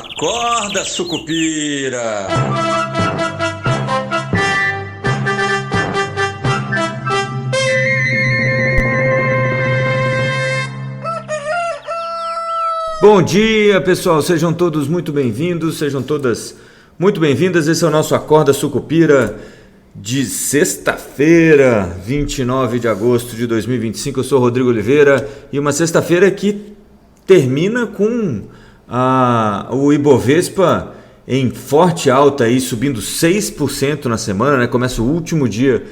Acorda, sucupira! Bom dia, pessoal, sejam todos muito bem-vindos, sejam todas muito bem-vindas. Esse é o nosso Acorda Sucupira de sexta-feira, 29 de agosto de 2025. Eu sou o Rodrigo Oliveira e uma sexta-feira que termina com o Ibovespa em forte alta, aí, subindo 6% na semana, né? Começa o último dia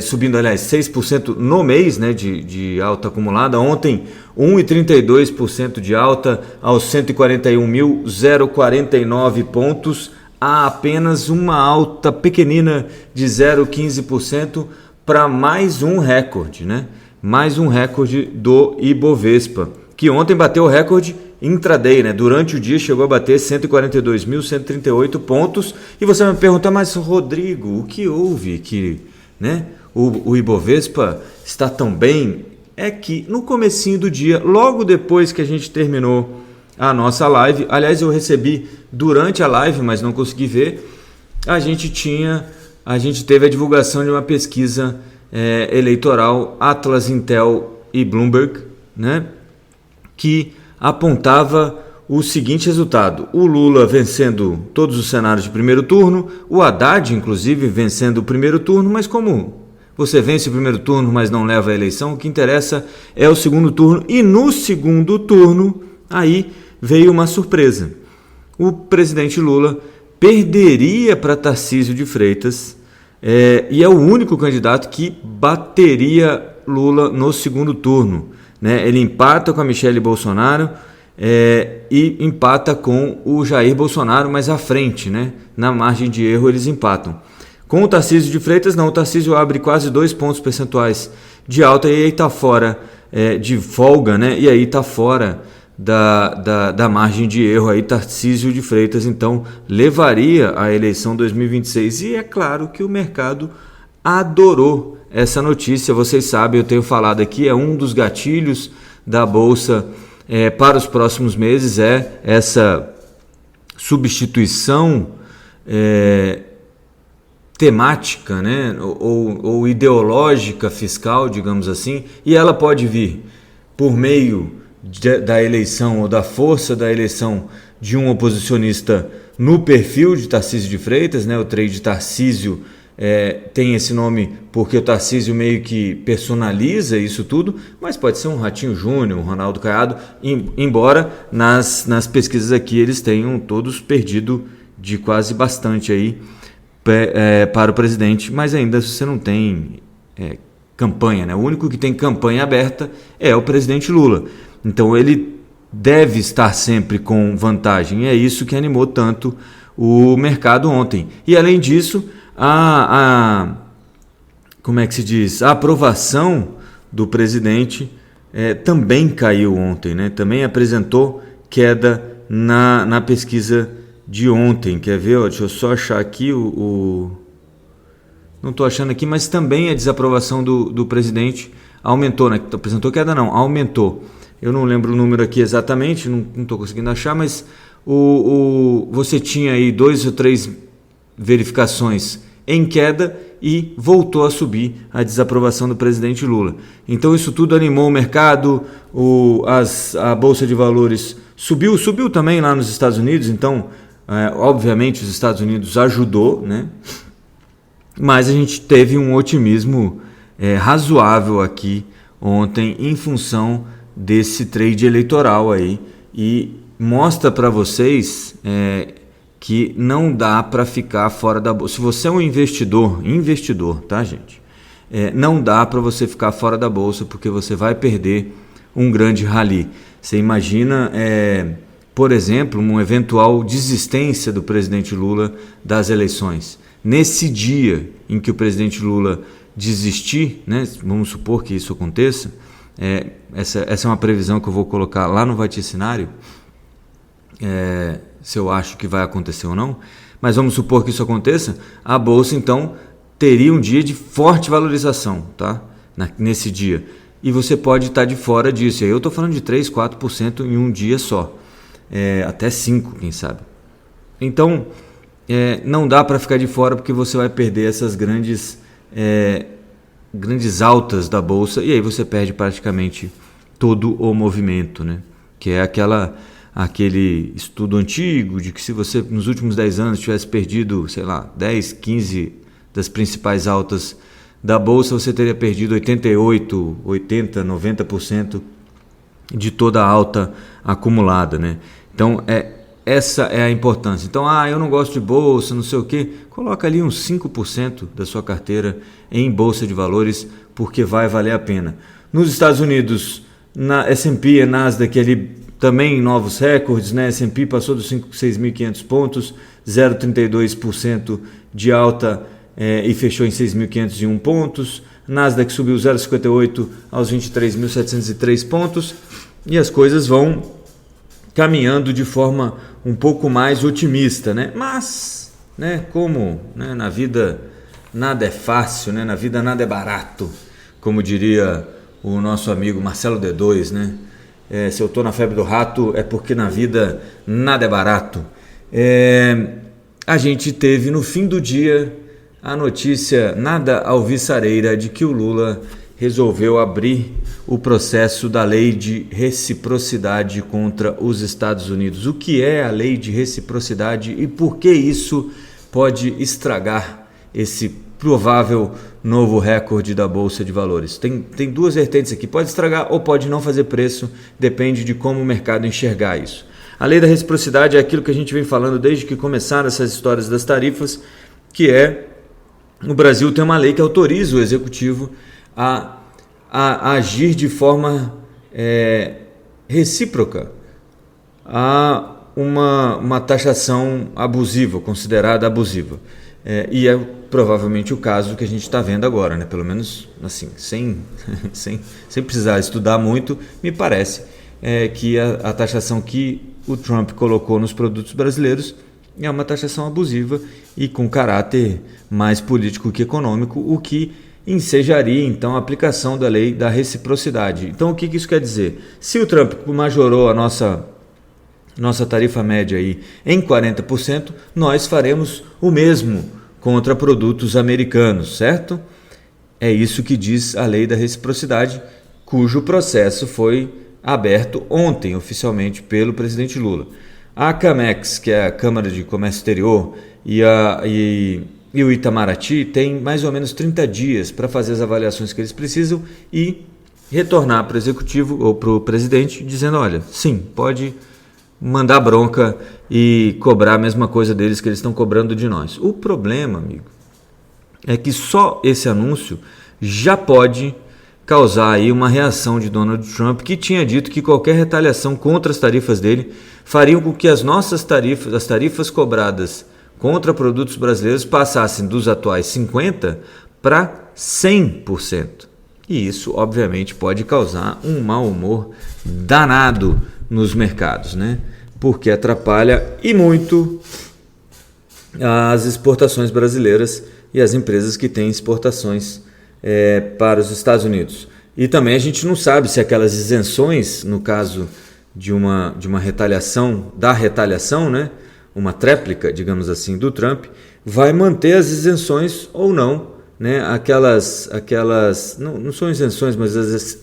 subindo, aliás, 6% no mês, né, de alta acumulada. Ontem, 1,32% de alta aos 141.049 pontos. Há apenas uma alta pequenina de 0,15% para mais um recorde, né? Mais um recorde do Ibovespa, que ontem bateu o recorde intraday, né? Durante o dia chegou a bater 142.138 pontos. E você vai me perguntar, mas Rodrigo, o que houve que, né, o Ibovespa está tão bem? É que no comecinho do dia, logo depois que a gente terminou a nossa live, aliás, eu recebi durante a live, mas não consegui ver, a gente teve a divulgação de uma pesquisa eleitoral Atlas, Intel e Bloomberg, né, que apontava o seguinte resultado: o Lula vencendo todos os cenários de primeiro turno, o Haddad, inclusive, vencendo o primeiro turno, mas como você vence o primeiro turno, mas não leva a eleição, o que interessa é o segundo turno. E no segundo turno, aí veio uma surpresa. O presidente Lula perderia para Tarcísio de Freitas, e é o único candidato que bateria Lula no segundo turno, né? Ele empata com a Michelle Bolsonaro e empata com o Jair Bolsonaro, mas à frente, né? Na margem de erro eles empatam. Com o Tarcísio de Freitas, não, o Tarcísio abre quase 2 pontos percentuais de alta e aí está fora de folga, né? E aí está fora da margem de erro aí, Tarcísio de Freitas, então levaria a eleição 2026. E é claro que o mercado adorou essa notícia. Vocês sabem, eu tenho falado aqui, é um dos gatilhos da Bolsa para os próximos meses, essa substituição temática, né, ou ideológica fiscal, digamos assim, e ela pode vir por meio da eleição ou da força da eleição de um oposicionista no perfil de Tarcísio de Freitas, né? O trade Tarcísio tem esse nome porque o Tarcísio meio que personaliza isso tudo, mas pode ser um Ratinho Júnior, um Ronaldo Caiado, embora nas pesquisas aqui eles tenham todos perdido de quase bastante aí para o presidente, mas ainda você não tem campanha, né? O único que tem campanha aberta é o presidente Lula. Então ele deve estar sempre com vantagem, e é isso que animou tanto o mercado ontem. E além disso, como é que se diz? A aprovação do presidente também caiu ontem, né? Também apresentou queda na pesquisa de ontem. Quer ver? Deixa eu só achar aqui não estou achando aqui, mas também a desaprovação do presidente aumentou, né? Apresentou queda não, aumentou. Eu não lembro o número aqui exatamente, não estou conseguindo achar, mas você tinha aí 2 ou 3 verificações em queda e voltou a subir a desaprovação do presidente Lula. Então isso tudo animou o mercado, a Bolsa de Valores subiu também lá nos Estados Unidos, então obviamente os Estados Unidos ajudou, né? Mas a gente teve um otimismo razoável aqui ontem em função desse trade eleitoral aí, e mostra para vocês que não dá para ficar fora da bolsa. Se você é um investidor, tá, gente? Não dá para você ficar fora da bolsa, porque você vai perder um grande rally. Você imagina, por exemplo, uma eventual desistência do presidente Lula das eleições. Nesse dia em que o presidente Lula desistir, né, vamos supor que isso aconteça, essa é uma previsão que eu vou colocar lá no vaticinário, se eu acho que vai acontecer ou não, mas vamos supor que isso aconteça, a Bolsa então teria um dia de forte valorização, tá? Nesse dia, e você pode estar de fora disso. E aí eu estou falando de 3, 4% em um dia só. até 5, quem sabe. Então, não dá para ficar de fora, porque você vai perder essas grandes altas da Bolsa, e aí você perde praticamente todo o movimento, né? Que é aquele estudo antigo de que se você nos últimos 10 anos tivesse perdido, sei lá, 10, 15 das principais altas da Bolsa, você teria perdido 88, 80, 90% de toda a alta acumulada, né? Então, essa é a importância. Então, eu não gosto de bolsa, não sei o quê. Coloca ali uns 5% da sua carteira em bolsa de valores, porque vai valer a pena. Nos Estados Unidos, na S&P e Nasdaq ali também novos recordes, né? S&P passou dos 6.500 pontos, 0,32% de alta e fechou em 6.501 pontos. Nasdaq subiu 0,58 aos 23.703 pontos, e as coisas vão caminhando de forma um pouco mais otimista, né? Mas, né, como, né, na vida nada é fácil, né? Na vida nada é barato, como diria o nosso amigo Marcelo D2, né? Se eu estou na febre do rato é porque na vida nada é barato. A gente teve no fim do dia a notícia nada alvissareira de que o Lula resolveu abrir o processo da lei de reciprocidade contra os Estados Unidos. O que é a lei de reciprocidade e por que isso pode estragar esse provável novo recorde da Bolsa de Valores? Tem duas vertentes aqui, pode estragar ou pode não fazer preço, depende de como o mercado enxergar isso. A lei da reciprocidade é aquilo que a gente vem falando desde que começaram essas histórias das tarifas, que o Brasil tem uma lei que autoriza o executivo a agir de forma recíproca a uma taxação abusiva, considerada abusiva. E é provavelmente o caso que a gente está vendo agora, né? Pelo menos assim, sem precisar estudar muito, me parece que a taxação que o Trump colocou nos produtos brasileiros é uma taxação abusiva e com caráter mais político que econômico, o que ensejaria então a aplicação da lei da reciprocidade. Então o que isso quer dizer? Se o Trump majorou a nossa tarifa média aí em 40%, nós faremos o mesmo contra produtos americanos, certo? É isso que diz a lei da reciprocidade, cujo processo foi aberto ontem oficialmente pelo presidente Lula. A Camex, que é a Câmara de Comércio Exterior, e o Itamaraty tem mais ou menos 30 dias para fazer as avaliações que eles precisam e retornar para o executivo ou para o presidente dizendo, olha, sim, pode mandar bronca e cobrar a mesma coisa deles que eles estão cobrando de nós. O problema, amigo, é que só esse anúncio já pode causar aí uma reação de Donald Trump, que tinha dito que qualquer retaliação contra as tarifas dele fariam com que as tarifas cobradas contra produtos brasileiros passassem dos atuais 50% para 100%. E isso, obviamente, pode causar um mau humor danado nos mercados, né? Porque atrapalha e muito as exportações brasileiras e as empresas que têm exportações para os Estados Unidos. E também a gente não sabe se aquelas isenções, no caso de uma retaliação, né? Uma tréplica, digamos assim, do Trump, vai manter as isenções ou não, né? Aquelas não são isenções, mas as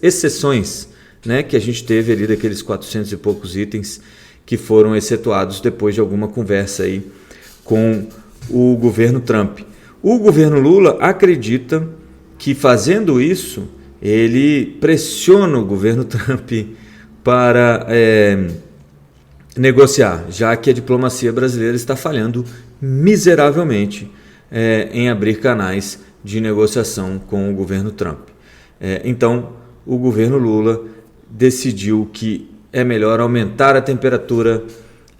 exceções, né? Que a gente teve ali daqueles 400 e poucos itens que foram excetuados depois de alguma conversa aí com o governo Trump. O governo Lula acredita que fazendo isso, ele pressiona o governo Trump para negociar, já que a diplomacia brasileira está falhando miseravelmente em abrir canais de negociação com o governo Trump. Então, o governo Lula decidiu que é melhor aumentar a temperatura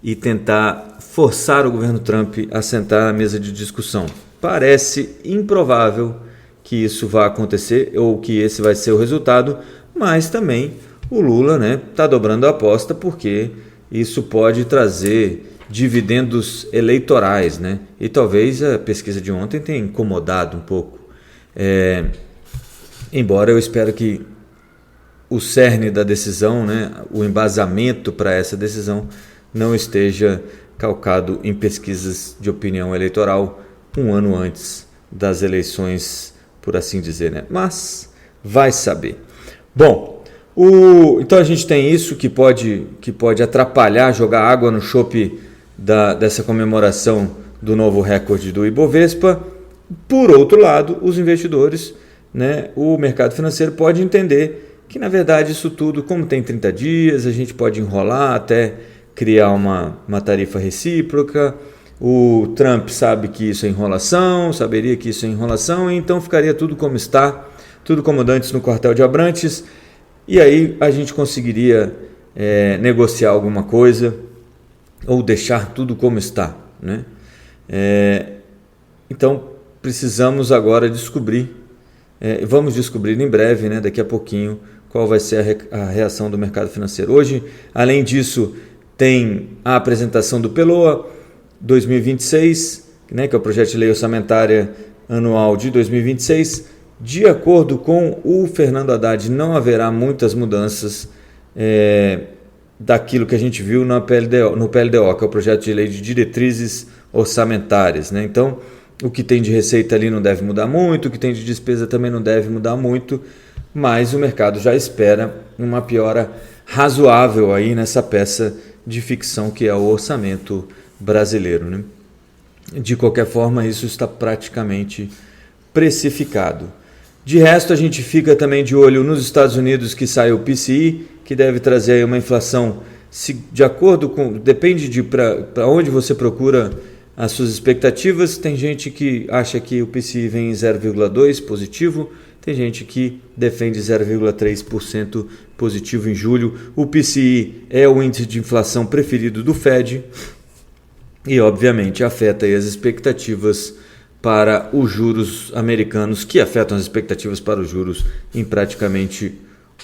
e tentar forçar o governo Trump a sentar na mesa de discussão. Parece improvável que isso vá acontecer ou que esse vai ser o resultado, mas também o Lula, né, está dobrando a aposta porque isso pode trazer dividendos eleitorais, né? E talvez a pesquisa de ontem tenha incomodado um pouco. Embora eu espero que o cerne da decisão, né, o embasamento para essa decisão não esteja calcado em pesquisas de opinião eleitoral um ano antes das eleições, por assim dizer, né? Mas vai saber. Bom, então a gente tem isso que pode atrapalhar, jogar água no chope dessa comemoração do novo recorde do Ibovespa. Por outro lado, os investidores, né, o mercado financeiro pode entender que, na verdade, isso tudo, como tem 30 dias, a gente pode enrolar até criar uma tarifa recíproca. O Trump sabe que isso é enrolação, saberia que isso é enrolação, e então ficaria tudo como está, tudo como dantes no quartel de Abrantes, e aí a gente conseguiria negociar alguma coisa ou deixar tudo como está, né? Então precisamos agora descobrir, vamos descobrir em breve, né, daqui a pouquinho, qual vai ser a reação do mercado financeiro. Hoje, além disso, tem a apresentação do PELOA 2026, né, que é o projeto de lei orçamentária anual de 2026. De acordo com o Fernando Haddad, não haverá muitas mudanças daquilo que a gente viu no PLDO, que é o projeto de lei de diretrizes orçamentárias, né? Então, o que tem de receita ali não deve mudar muito, o que tem de despesa também não deve mudar muito, mas o mercado já espera uma piora razoável aí nessa peça de ficção que é o orçamento brasileiro, né? De qualquer forma, isso está praticamente precificado. De resto, a gente fica também de olho nos Estados Unidos, que sai o PCI, que deve trazer aí uma inflação, de acordo com, depende de para onde você procura as suas expectativas. Tem gente que acha que o PCI vem em 0,2 positivo, tem gente que defende 0,3% positivo em julho. O PCI é o índice de inflação preferido do Fed e, obviamente, afeta aí as expectativas para os juros americanos, que afetam as expectativas para os juros em praticamente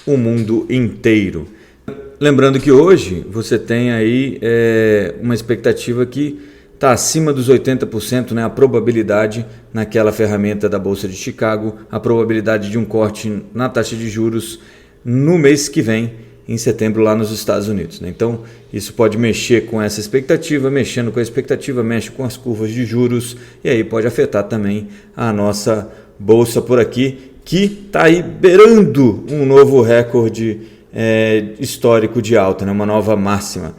o mundo inteiro. Lembrando que hoje você tem aí uma expectativa que está acima dos 80%, né, a probabilidade naquela ferramenta da Bolsa de Chicago, a probabilidade de um corte na taxa de juros no mês que vem, em setembro, lá nos Estados Unidos, né? Então, isso pode mexer com essa expectativa, mexendo com a expectativa, mexe com as curvas de juros, e aí pode afetar também a nossa Bolsa por aqui, que está aí beirando um novo recorde histórico de alta, né? Uma nova máxima.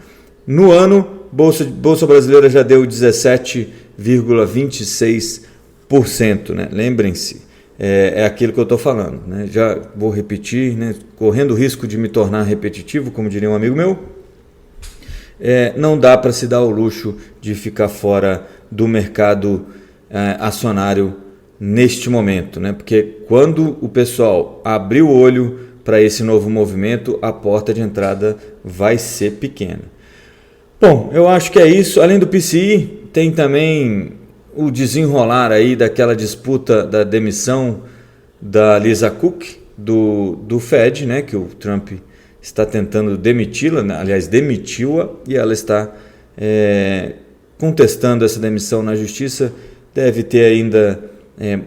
No ano, Bolsa brasileira já deu 17,26%, né? Lembrem-se, é aquilo que eu estou falando, né? Já vou repetir, né? Correndo o risco de me tornar repetitivo, como diria um amigo meu. Não dá para se dar o luxo de ficar fora do mercado acionário neste momento, né? Porque quando o pessoal abrir o olho para esse novo movimento, a porta de entrada vai ser pequena. Bom, eu acho que é isso. Além do PCI, tem também o desenrolar aí daquela disputa da demissão da Lisa Cook do Fed, né, que o Trump está tentando demiti-la, né? Aliás, demitiu-a, e ela está contestando essa demissão na justiça. Deve ter ainda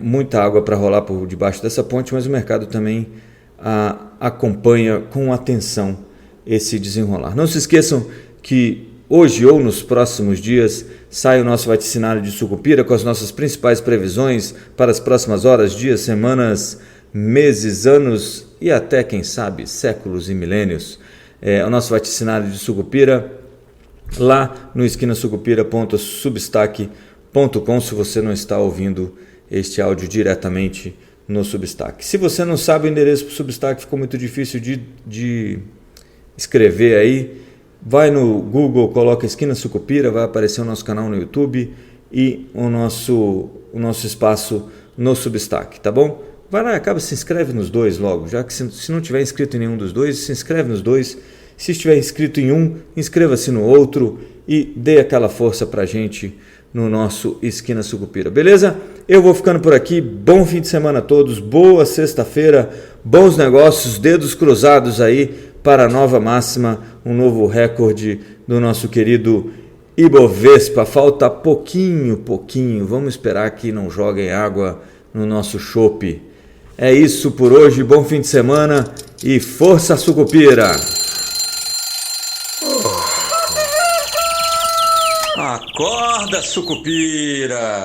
muita água para rolar por debaixo dessa ponte, mas o mercado também acompanha com atenção esse desenrolar. Não se esqueçam que hoje ou nos próximos dias sai o nosso vaticinário de Sucupira com as nossas principais previsões para as próximas horas, dias, semanas, meses, anos e até, quem sabe, séculos e milênios. O nosso vaticinário de Sucupira lá no esquinasucupira.substack.com, se você não está ouvindo este áudio diretamente no Substack. Se você não sabe o endereço para o Substack, ficou muito difícil de escrever aí, vai no Google, coloca Esquina Sucupira, vai aparecer o nosso canal no YouTube e o nosso espaço no Substack, tá bom? Vai lá, se inscreve nos dois logo, já que se não tiver inscrito em nenhum dos dois, se inscreve nos dois. Se estiver inscrito em um, inscreva-se no outro e dê aquela força pra gente no nosso Esquina Sucupira, beleza? Eu vou ficando por aqui, bom fim de semana a todos, boa sexta-feira, bons negócios, dedos cruzados aí para a nova máxima, um novo recorde do nosso querido Ibovespa. Falta pouquinho, vamos esperar que não joguem água no nosso chope. É isso por hoje, bom fim de semana e força Sucupira! Acorda, Sucupira!